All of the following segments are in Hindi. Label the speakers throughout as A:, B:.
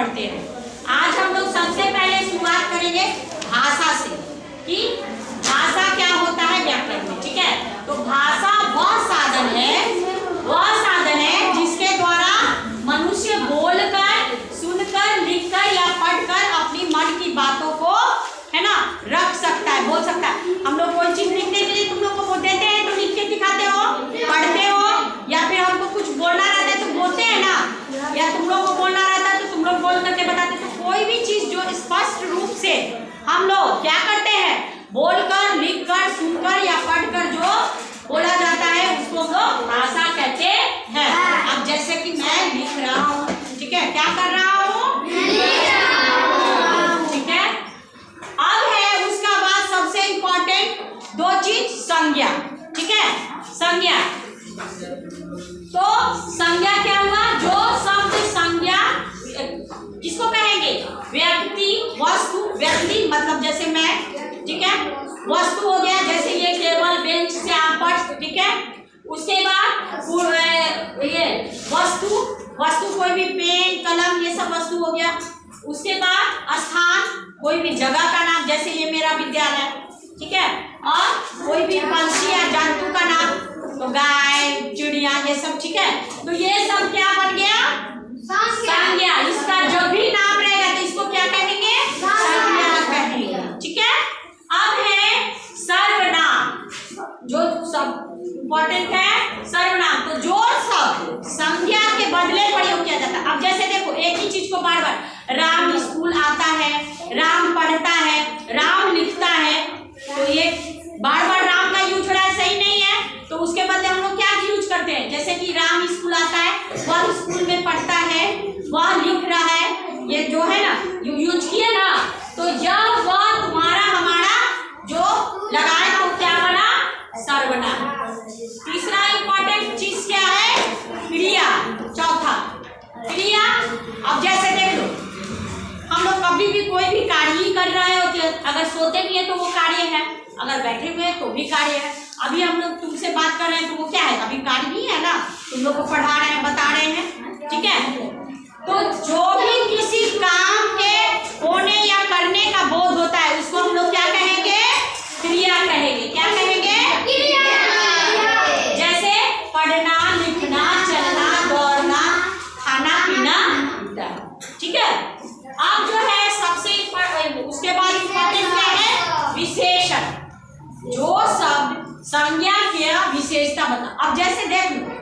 A: पढ़ते हैं। आज हम लोग सबसे पहले शुरुआत करेंगे भाषा से कि भाषा क्या होता है व्याकरण में, ठीक है। तो भाषा वह साधन है जिसके द्वारा मनुष्य बोलकर, सुनकर, लिखकर या पढ़कर अपनी मन की बातों को, है ना, रख सकता है, बोल सकता है। हम लोग कोई चीज लिखने के लिए तुम लोग को देते हैं तो लिख के दिखाते हो, पढ़ते हो, या फिर हमको कुछ बोलना रहता है तो बोलते हैं ना, या तुम लोग को बोलना रहता है तो तुम लोग बोल करके बताते। तो कोई भी चीज जो स्पष्ट रूप से हम लोग क्या करते हैं, बोलकर, लिखकर, सुनकर या पढ़कर जो बोला जाता है उसको हम लोग भाषा कहते हैं। अब जैसे कि मैं लिख रहा हूँ, ठीक है, क्या कर रहा हूँ, ठीक है। अब है उसका बाद सबसे इंपॉर्टेंट दो चीज, संज्ञा, ठीक है, संज्ञा। तो संज्ञा क्या हुआ, जो शब्द संज्ञा किसको कहेंगे, व्यक्ति, वस्तु, व्यक्ति मतलब जैसे मैं, ठीक है, वस्तु हो गया जैसे ये टेबल, बेंच, श्यामपट्ट, ठीक है। उसके बाद ये वस्तु कोई भी पेन, कलम, ये सब वस्तु हो गया। उसके बाद स्थान, कोई भी जगह का नाम, जैसे ये मेरा विद्यालय, ठीक है। और कोई भी पंछी या जंतु का नाम, तो गाय, चिड़िया, ये सब, ठीक है। तो ये सब क्या बन गया, संज्ञा। इसका जो भी नाम रहेगा तो इसको क्या कहेंगे, संज्ञा कहेंगे, ठीक है। अब है सर्वनाम, जो सब इम्पोर्टेंट है, सर्वनाम। तो जो शब्द संज्ञा के बदले प्रयोग किया जाता है। अब जैसे देखो, एक ही चीज को बार बार, राम स्कूल आता है, राम पढ़ता है, राम लिखता है, तो ये बार बार राम का यूज हो रहा है, सही नहीं है। तो उसके बदले हम लोग क्या यूज करते हैं, जैसे कि राम स्कूल आता है, वह स्कूल में पढ़ता है, वह लिख रहा है, ये जो है ना यूज किए ना, तो यह वह तुम्हारा हमारा जो लगाए तो क्या बना, सर्वनाम। तीसरा इंपॉर्टेंट चीज क्या है, क्रिया। चौथा क्रिया। अब जैसे देख लो, हम लोग कभी भी कोई भी कार्य ही कर रहे होते हैं, अगर सोते भी है तो वो कार्य है, अगर बैठे हुए हैं तो भी कार्य है। अभी हम लोग तुमसे बात कर रहे हैं तो वो क्या है, अभी कार्य ही है ना, तुम लोग को पढ़ा रहे हैं, बता रहे हैं, ठीक है। तो जो भी किसी काम के होने या करने का बोध होता है उसको हम लोग क्या कहेंगे, क्रिया कहेंगे। क्या कहेंगे, क्रिया। जैसे पढ़ना, लिखना, चलना, दौड़ना, खाना पीना, ठीक है। अब जो है सबसे उसके बाद इम्पोर्टेंट क्या है, विशेषण। जो शब्द संज्ञा क्या विशेषता बता। अब जैसे देख लो,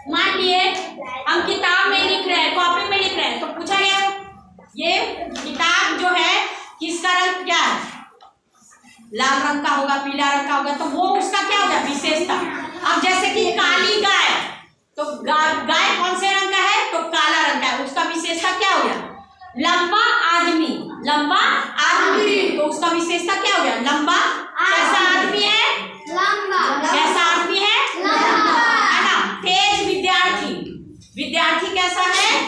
A: मान लिए हम किताब में लिख रहे हैं, कॉपी में लिख रहे हैं, तो पूछा गया ये किताब जो है किसका रंग क्या है, लाल रंग का होगा, पीला रंग का होगा, तो वो उसका क्या होगा, विशेषता। अब जैसे कि काली गाय, तो गाय कौन से रंग का है, तो काला रंग का है, उसका विशेषता क्या हो गया, लंबा आदमी, लंबा आदमी, तो उसका विशेषता क्या हो गया, लंबा। कैसा आदमी है, लंबा। कैसा आदमी है, लंबा, है ना। तेज विद्यार्थी, विद्यार्थी कैसा है,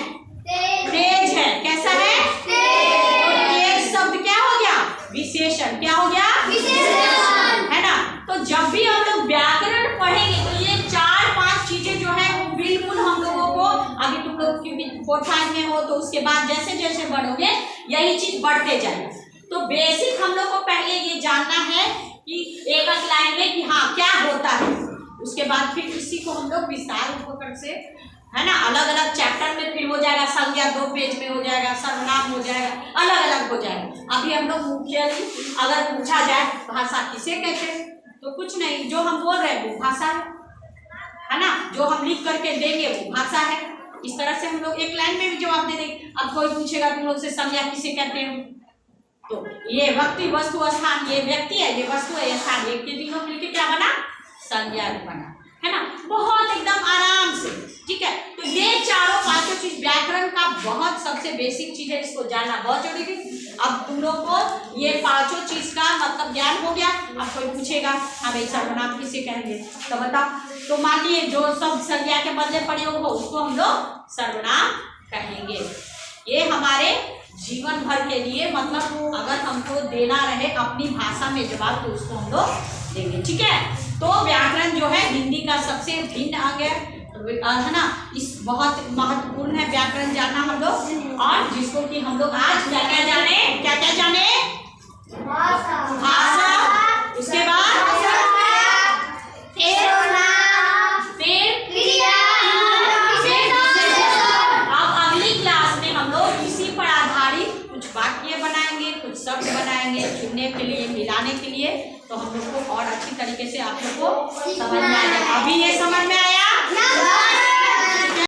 A: तेज है। कैसा है, तेज। तो तेज शब्द क्या हो गया, विशेषण। क्या हो गया, विशेषण, है ना। तो जब भी हम लोग व्याकरण पढ़ेंगे तो ये 4-5 चीजें जो है वो बिल्कुल हम लोगों को, अभी तुम लोग क्योंकि 4th में हो तो उसके बाद जैसे जैसे बढ़ोगे यही चीज बढ़ते जाएगा। तो बेसिक हम लोग को पहले ये जानना है कि एक लाइन में कि हाँ क्या होता है, उसके बाद फिर इसी को हम लोग विस्तार रूप से, है ना, अलग अलग चैप्टर में फिर हो जाएगा, संज्ञा 2 पेज में हो जाएगा, सर्वनाम हो जाएगा, अलग अलग हो जाएगा। अभी हम लोग मुख्यतः अगर पूछा जाए भाषा किसे कहते हैं, तो कुछ नहीं, जो हम बोल रहे हैं वो भाषा है ना, जो हम लिख करके देंगे वो भाषा है। इस तरह से हम लोग एक लाइन में भी जवाब दे देंगे। अब कोई पूछेगा तुम लोग से संज्ञा किसे कहते हैं, तो ये व्यक्ति, वस्तु, स्थान, ये व्यक्ति है, ये वस्तु है, ये स्थान, एक के तीनों मिलकर क्या बना, संज्ञा बना, है ना। बहुत एकदम आराम से, ठीक है। तो ये 4-5 चीज व्याकरण का बहुत सबसे बेसिक चीज है, इसको जानना बहुत जरूरी है। अब तुम लोग को ये 5 चीज का मतलब ज्ञान हो गया। अब कोई पूछेगा हाँ भाई सर्वनाम किसे कहेंगे, तो बताओ। तो मान लिए जो शब्द संज्ञा के बदले प्रयोग हो उसको हम लोग सर्वनाम कहेंगे। ये हमारे जीवन भर के लिए, मतलब अगर हमको देना रहे अपनी भाषा में जवाब तो उसको हम लोग देंगे, ठीक है। तो व्याकरण जो है हिंदी का सबसे भिन्न अंग है। तो है ना, इस बहुत महत्वपूर्ण है व्याकरण जानना हम लोग, और जिसको कि हम लोग आज क्या क्या जाने, क्या क्या जाने, भाषा, उसके बाद अब अगली क्लास में हम लोग इसी पर आधारित कुछ वाक्य बनाएंगे, कुछ शब्द बनाएंगे चुनने के लिए, मिलाने के लिए, तो हम लोग को और अच्छी तरीके से आप लोग को समझ में आ जाएगा। अभी ये समझ में आया?